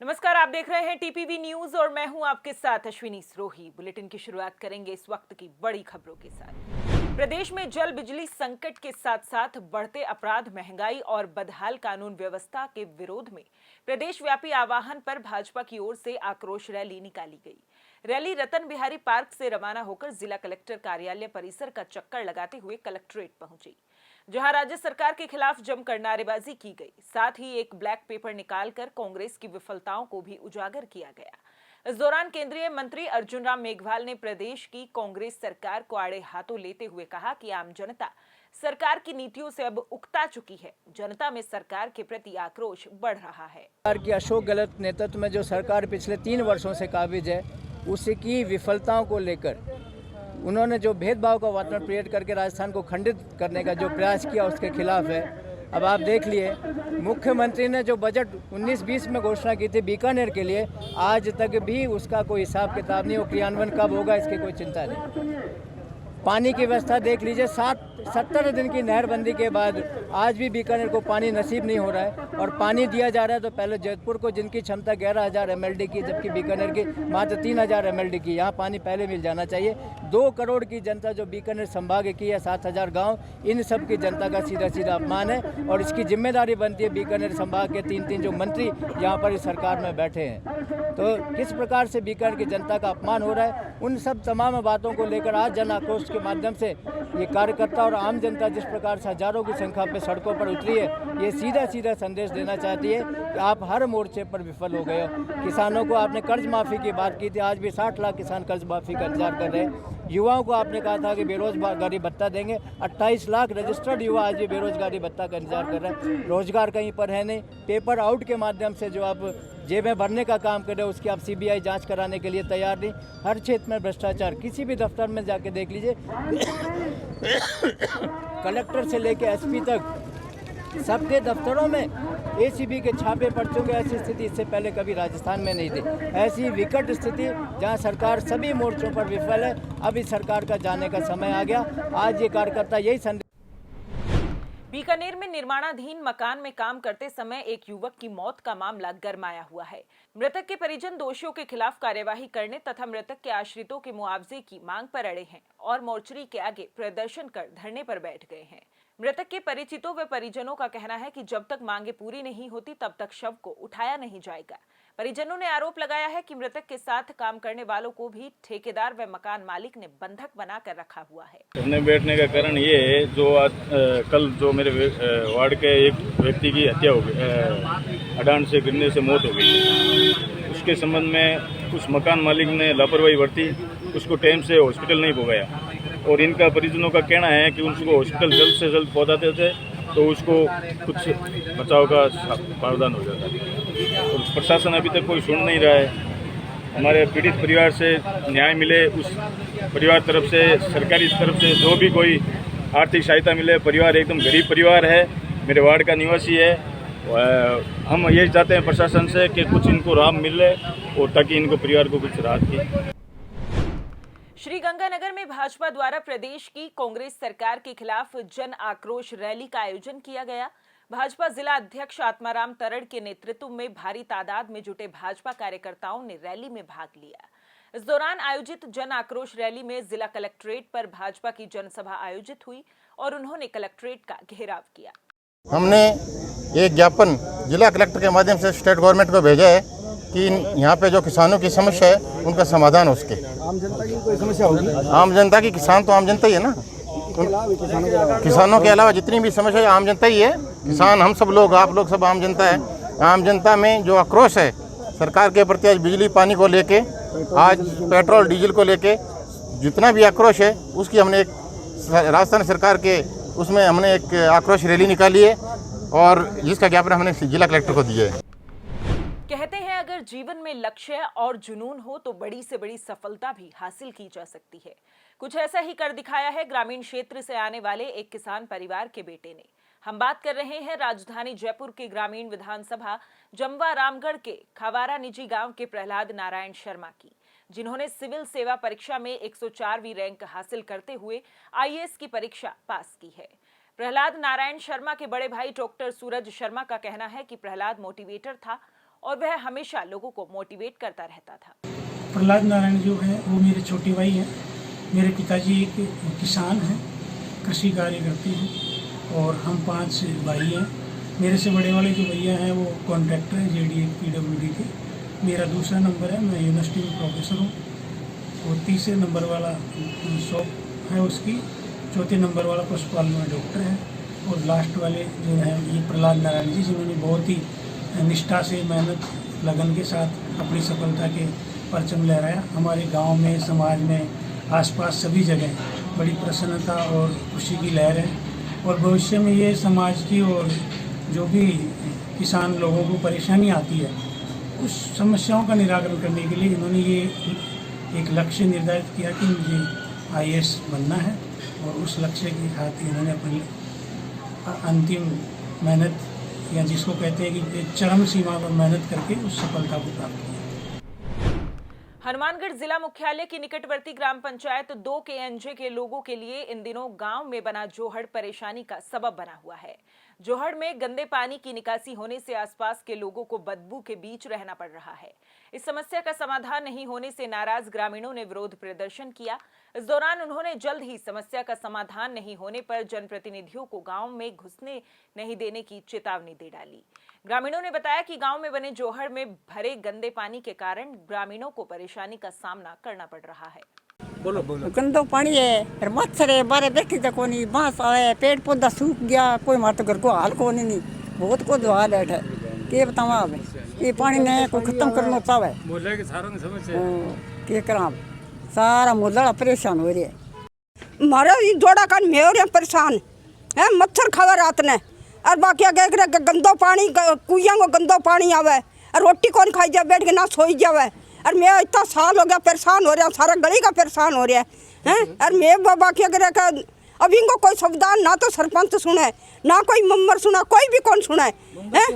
नमस्कार, आप देख रहे हैं टीपीवी न्यूज और मैं हूं आपके साथ अश्विनी सरोही। बुलेटिन की शुरुआत करेंगे इस वक्त की बड़ी खबरों के साथ। प्रदेश में जल बिजली संकट के साथ साथ बढ़ते अपराध, महंगाई और बदहाल कानून व्यवस्था के विरोध में प्रदेश व्यापी आह्वान पर भाजपा की ओर से आक्रोश रैली निकाली गई। रैली रतन बिहारी पार्क से रवाना होकर जिला कलेक्टर कार्यालय परिसर का चक्कर लगाते हुए कलेक्ट्रेट पहुंची, जहां राज्य सरकार के खिलाफ जमकर नारेबाजी की गई। साथ ही एक ब्लैक पेपर निकालकर कांग्रेस की विफलताओं को भी उजागर किया गया। इस दौरान केंद्रीय मंत्री अर्जुन राम मेघवाल ने प्रदेश की कांग्रेस सरकार को आड़े हाथों लेते हुए कहा कि आम जनता सरकार की नीतियों से अब उकता चुकी है। जनता में सरकार के प्रति आक्रोश बढ़ रहा है। सरकार की अशोक गहलोत नेतृत्व में जो सरकार पिछले 3 वर्षों से काबिज है, उसकी विफलताओं को लेकर उन्होंने जो भेदभाव का वातावरण क्रिएट करके राजस्थान को खंडित करने का जो प्रयास किया, उसके खिलाफ है। अब आप देख लिए, मुख्यमंत्री ने जो बजट 19-20 में घोषणा की थी बीकानेर के लिए, आज तक भी उसका कोई हिसाब किताब नहीं, वो क्रियान्वयन कब होगा इसकी कोई चिंता नहीं। पानी की व्यवस्था देख लीजिए, 70 दिन की नहरबंदी के बाद आज भी बीकानेर को पानी नसीब नहीं हो रहा है। और पानी दिया जा रहा है तो पहले जयपुर को, जिनकी क्षमता 11,000 MLD की, जबकि बीकानेर की मात्र 3,000 MLD की, यहाँ पानी पहले मिल जाना चाहिए। 2 करोड़ की जनता जो बीकानेर संभाग की है, 7,000 गाँव, इन सब की जनता का सीधा सीधा अपमान है। और इसकी जिम्मेदारी बनती है बीकानेर संभाग के 3 जो मंत्री यहाँ पर इस सरकार में बैठे हैं। तो किस प्रकार से बीकानेर की जनता का अपमान हो रहा है, उन सब तमाम बातों को लेकर आज जन आक्रोश के माध्यम से ये कार्यकर्ता और आम जनता जिस प्रकार से हजारों की संख्या पे सड़कों पर उतरी है, ये सीधा सीधा संदेश देना चाहती है कि आप हर मोर्चे पर विफल हो गए हो। किसानों को आपने कर्ज माफ़ी की बात की थी, आज भी 60 लाख किसान कर्ज माफ़ी का इंतजार कर रहे हैं। युवाओं को आपने कहा था कि बेरोजगारी भत्ता देंगे, 28 लाख रजिस्टर्ड युवा आज भी बेरोजगारी भत्ता का इंतजार कर रहे हैं। रोजगार कहीं पर है नहीं। पेपर आउट के माध्यम से जो आप जेबें भरने का काम कर रहे हो, उसकी आप CBI जांच कराने के लिए तैयार नहीं। हर क्षेत्र में भ्रष्टाचार, किसी भी दफ्तर में जाके देख लीजिए, कलेक्टर से लेके SP तक सबके दफ्तरों में ACB के छापे पड़ चुके। ऐसी स्थिति इससे पहले कभी राजस्थान में नहीं थी। ऐसी विकट स्थिति जहां सरकार सभी मोर्चों पर विफल है, अब इस सरकार का जाने का समय आ गया। आज ये कार्यकर्ता यही संदेश। बीकानेर में निर्माणाधीन मकान में काम करते समय एक युवक की मौत का मामला गरमाया हुआ है। मृतक के परिजन दोषियों के खिलाफ कार्यवाही करने तथा मृतक के आश्रितों के मुआवजे की मांग पर अड़े हैं और मोर्चरी के आगे प्रदर्शन कर धरने पर बैठ गए हैं। मृतक के परिचितों व परिजनों का कहना है कि जब तक मांगे पूरी नहीं होती तब तक शव को उठाया नहीं जाएगा। परिजनों ने आरोप लगाया है कि मृतक के साथ काम करने वालों को भी ठेकेदार व मकान मालिक ने बंधक बनाकर रखा हुआ है। धरने बैठने का कारण ये है, जो आज कल जो मेरे वार्ड के एक व्यक्ति की हत्या हो गई, अडान से गिरने से मौत हो गई। उसके संबंध में उस मकान मालिक ने लापरवाही बरती, उसको टाइम से हॉस्पिटल नहीं पहुंचाया। और इनका परिजनों का कहना है कि उसको हॉस्पिटल जल्द से जल्द पहुंचाते थे तो उसको कुछ बचाव का प्रावधान हो जाता। और प्रशासन अभी तक कोई सुन नहीं रहा है। हमारे पीड़ित परिवार से न्याय मिले, उस परिवार तरफ से, सरकारी तरफ से जो भी कोई आर्थिक सहायता मिले। परिवार एकदम गरीब परिवार है, मेरे वार्ड का निवासी है। हम यही चाहते हैं प्रशासन से कि कुछ इनको राहत मिले और ताकि इनको परिवार को कुछ राहत की। श्रीगंगानगर में भाजपा द्वारा प्रदेश की कांग्रेस सरकार के खिलाफ जन आक्रोश रैली का आयोजन किया गया। भाजपा जिला अध्यक्ष आत्माराम तरड़ के नेतृत्व में भारी तादाद में जुटे भाजपा कार्यकर्ताओं ने रैली में भाग लिया। इस दौरान आयोजित जन आक्रोश रैली में जिला कलेक्ट्रेट पर भाजपा की जनसभा आयोजित हुई और उन्होंने कलेक्ट्रेट का घेराव किया। हमने एक ज्ञापन जिला कलेक्टर के माध्यम से स्टेट गवर्नमेंट को भेजा है कि यहाँ पे जो किसानों की समस्या है उनका समाधान हो सके। आम जनता की कोई समस्या होगी? आम जनता की, किसान तो आम जनता ही है ना। किसानों के अलावा जितनी भी समस्या है आम जनता ही है। किसान हम सब लोग, आप लोग सब आम जनता है। आम जनता में जो आक्रोश है सरकार के प्रति, आज बिजली पानी को लेके, आज पेट्रोल डीजल को लेके जितना भी आक्रोश है, उसकी हमने एक राजस्थान सरकार के उसमें हमने एक आक्रोश रैली निकाली है और जिसका ज्ञापन हमने जिला कलेक्टर को दिया है। कहते हैं अगर जीवन में लक्ष्य और जुनून हो तो बड़ी से बड़ी सफलता भी हासिल की जा सकती है। कुछ ऐसा ही कर दिखाया है ग्रामीण क्षेत्र से आने वाले एक किसान परिवार के बेटे ने। हम बात कर रहे हैं राजधानी जयपुर के ग्रामीण विधानसभा जमवा रामगढ़ के खवारा निजी गांव के प्रहलाद नारायण शर्मा की, जिन्होंने सिविल सेवा परीक्षा में 104वीं रैंक हासिल करते हुए IAS की परीक्षा पास की है। प्रहलाद नारायण शर्मा के बड़े भाई डॉक्टर सूरज शर्मा का कहना है कि प्रहलाद मोटिवेटर था और वह हमेशा लोगों को मोटिवेट करता रहता था। प्रहलाद नारायण जो है वो मेरे छोटे भाई हैं। मेरे पिताजी एक किसान हैं, कृषि कार्य करते हैं और हम 5 भाई हैं। मेरे से बड़े वाले जो भैया हैं वो कॉन्ट्रैक्टर हैं JDA PWD के। मेरा दूसरा नंबर है, मैं यूनिवर्सिटी में प्रोफेसर हूँ। और तीसरे नंबर वाला शॉप है उसकी, चौथे नंबर वाला पशुपालन में डॉक्टर है। और लास्ट वाले जो हैं ये प्रहलाद नारायण जी, जिन्होंने बहुत ही निष्ठा से, मेहनत, लगन के साथ अपनी सफलता के परचम लहराया। हमारे गांव में, समाज में, आसपास सभी जगह बड़ी प्रसन्नता और खुशी की लहर है। और भविष्य में ये समाज की और जो भी किसान लोगों को परेशानी आती है उस समस्याओं का निराकरण करने के लिए इन्होंने ये एक लक्ष्य निर्धारित किया कि मुझे IAS बनना है। और उस लक्ष्य के खातिर इन्होंने अपनी अंतिम मेहनत, या जिसको कहते हैं कि चरम सीमा पर मेहनत करके उस सफलता को प्राप्त किया। हनुमानगढ़ जिला मुख्यालय की निकटवर्ती ग्राम पंचायत 2 KNJ के लोगों के लिए इन दिनों गांव में बना जोहड़ परेशानी का सबब बना हुआ है। जोहड़ में गंदे पानी की निकासी होने से आसपास के लोगों को बदबू के बीच रहना पड़ रहा है। इस समस्या का समाधान नहीं होने से नाराज ग्रामीणों ने विरोध प्रदर्शन किया। इस दौरान उन्होंने जल्द ही समस्या का समाधान नहीं होने पर जनप्रतिनिधियों को गांव में घुसने नहीं देने की चेतावनी दे डाली। ग्रामीणों ने बताया कि गांव में बने जोहड़ में भरे गंदे पानी के कारण ग्रामीणों को परेशानी का सामना करना पड़ रहा है। गंदो पानी है, फिर मच्छर है, बारे देखी तक नहीं, बांस आए, पेड़ पौधा सूख गया, कोई हमारे तो घर को हाल को नहीं, बहुत को हाल है। के बतावा अब ये पानी ने कोई खत्म करना चाहे मोहल्ले के सारों की समस्या के करा, सारा मोहल्ला परेशान हो रहा है। मारे जोड़ा का मैं हो रहा परेशान है, मच्छर खावा रात ने और बाकी आगे गंदो पानी, कुइया को गंदो पानी आवे और रोटी कौन खाई जाए, बैठ के ना सोई जावे। और मैं इतना साल हो गया परेशान हो रहा, सारा गली का परेशान हो रहा है। और मैं बाकी अगर अभी इनको कोई संविधान, ना तो सरपंच सुने, ना कोई मेंबर सुना, कोई भी कौन सुना है,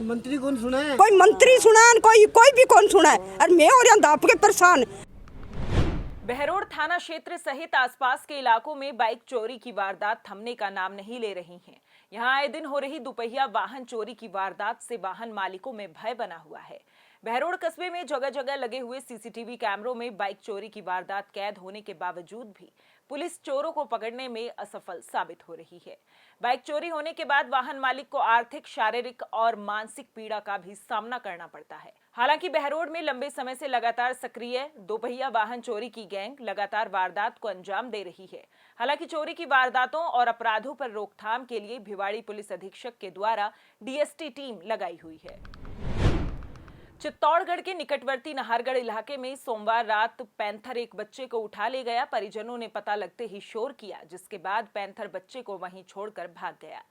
मंत्री कौन सुना है, कोई मंत्री सुना, कोई भी कौन सुना है। और मैं हो रहा दाप के परेशान। बहरोड थाना क्षेत्र सहित आसपास के इलाकों में बाइक चोरी की वारदात थमने का नाम नहीं ले रही हैं। यहां आए दिन हो रही दुपहिया वाहन चोरी की वारदात से वाहन मालिकों में भय बना हुआ है। बहरोड कस्बे में जगह जगह लगे हुए CCTV कैमरों में बाइक चोरी की वारदात कैद होने के बावजूद भी पुलिस चोरों को पकड़ने में असफल साबित हो रही है। बाइक चोरी होने के बाद वाहन मालिक को आर्थिक, शारीरिक और मानसिक पीड़ा का भी सामना करना पड़ता है। हालांकि बहरोड में लंबे समय से लगातार सक्रिय दोपहिया वाहन चोरी की गैंग लगातार वारदात को अंजाम दे रही है। हालांकि चोरी की वारदातों और अपराधों पर रोकथाम के लिए भिवाड़ी पुलिस अधीक्षक के द्वारा DST टीम लगाई हुई है। चित्तौड़गढ़ के निकटवर्ती नाहरगढ़ इलाके में सोमवार रात पैंथर एक बच्चे को उठा ले गया। परिजनों ने पता लगते ही शोर किया, जिसके बाद पैंथर बच्चे को वहीं छोड़कर भाग गया।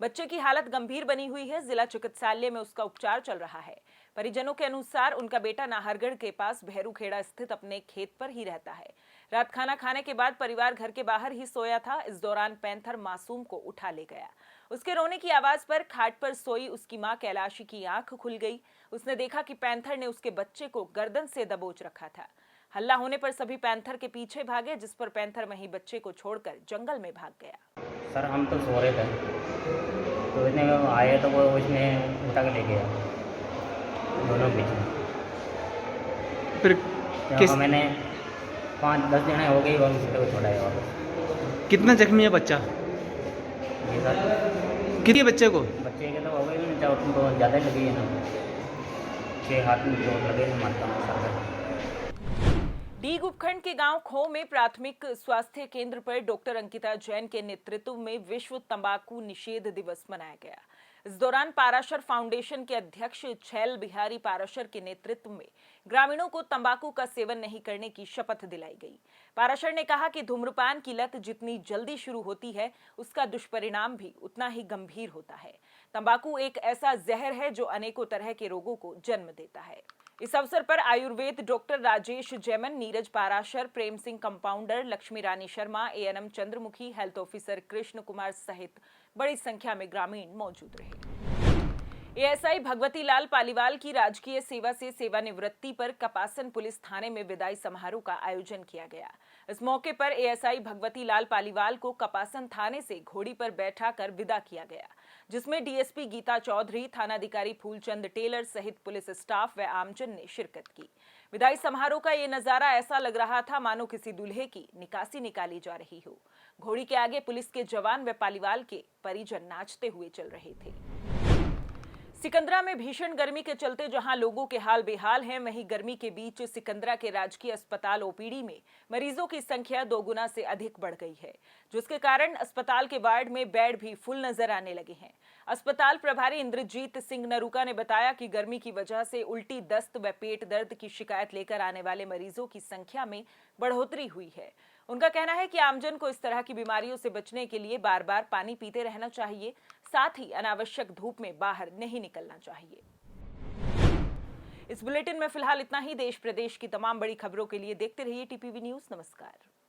बच्चे की हालत गंभीर बनी हुई है। जिला चिकित्सालय में उसका उपचार चल रहा है। परिजनों के अनुसार उनका बेटा नाहरगढ़ के पास भैरूखेड़ा स्थित अपने खेत पर ही रहता है। रात खाना खाने के बाद परिवार घर के बाहर ही सोया था। इस दौरान पैंथर मासूम को उठा ले गया। उसके रोने की आवाज पर खाट पर सोई उसकी मां कैलाशी की आंख खुल गई। उसने देखा कि पैंथर ने उसके बच्चे को गर्दन से दबोच रखा था। हल्ला होने पर सभी पैंथर के पीछे भागे, जिस पर पैंथर वहीं बच्चे को छोड़कर जंगल में भाग गया। सर हम तो सो रहे थे, तो इतने में आए तो वो उसने उठा के ले गया दोनों बीच में। फिर मैंने 5-10 जने हो गई और उसको छोड़ाया वापस। कितना जख्मी है बच्चा? जी सर। कितने बच्चे को? बच्चे के तो हो गई ना, तो ज़्यादा लगी है ना, 6 हाथ में चोट लगे ना, मारता हूँ सर। डीग उपखंड के गांव खो में प्राथमिक स्वास्थ्य केंद्र पर डॉक्टर अंकिता जैन के नेतृत्व में विश्व तंबाकू निषेध दिवस मनाया गया। इस दौरान पाराशर फाउंडेशन के अध्यक्ष छैल बिहारी पाराशर के नेतृत्व में ग्रामीणों को तंबाकू का सेवन नहीं करने की शपथ दिलाई गई। पाराशर ने कहा कि धूम्रपान की लत जितनी जल्दी शुरू होती है, उसका दुष्परिणाम भी उतना ही गंभीर होता है। तंबाकू एक ऐसा जहर है जो अनेकों तरह के रोगों को जन्म देता है। इस अवसर पर Ayurveda doctor Rajesh Jaiman, Neeraj Parashar, Prem Singh compounder, Lakshmi Rani Sharma, ANM Chandramukhi, health officer Krishna Kumar सहित बड़ी संख्या में ग्रामीण मौजूद रहे। ASI भगवती लाल पालीवाल की राजकीय सेवा से सेवानिवृत्ति पर कपासन पुलिस थाने में विदाई समारोह का आयोजन किया गया। इस मौके पर ASI भगवती लाल पालीवाल को कपासन थाने से घोड़ी पर बैठा कर विदा किया गया। जिसमें डीएसपी गीता चौधरी, थानाधिकारी फूलचंद टेलर सहित पुलिस स्टाफ व आमजन ने शिरकत की। विदाई समारोह का ये नजारा ऐसा लग रहा था मानो किसी दूल्हे की निकासी निकाली जा रही हो। घोड़ी के आगे पुलिस के जवान व पालीवाल के परिजन नाचते हुए चल रहे थे। सिकंदरा में भीषण गर्मी के चलते जहां लोगों के हाल बेहाल हैं, वहीं गर्मी के बीच सिकंदरा के राजकीय अस्पताल ओपीडी में मरीजों की संख्या 2 गुना से अधिक बढ़ गई है, जिसके कारण अस्पताल के वार्ड में बेड भी फुल नजर आने लगे हैं। अस्पताल प्रभारी इंद्रजीत सिंह नरूका ने बताया कि गर्मी की वजह से उल्टी, दस्त व पेट दर्द की शिकायत लेकर आने वाले मरीजों की संख्या में बढ़ोतरी हुई है। उनका कहना है कि आमजन को इस तरह की बीमारियों से बचने के लिए बार बार पानी पीते रहना चाहिए, साथ ही अनावश्यक धूप में बाहर नहीं निकलना चाहिए। इस बुलेटिन में फिलहाल इतना ही। देश प्रदेश की तमाम बड़ी खबरों के लिए देखते रहिए टीपीवी न्यूज़। नमस्कार।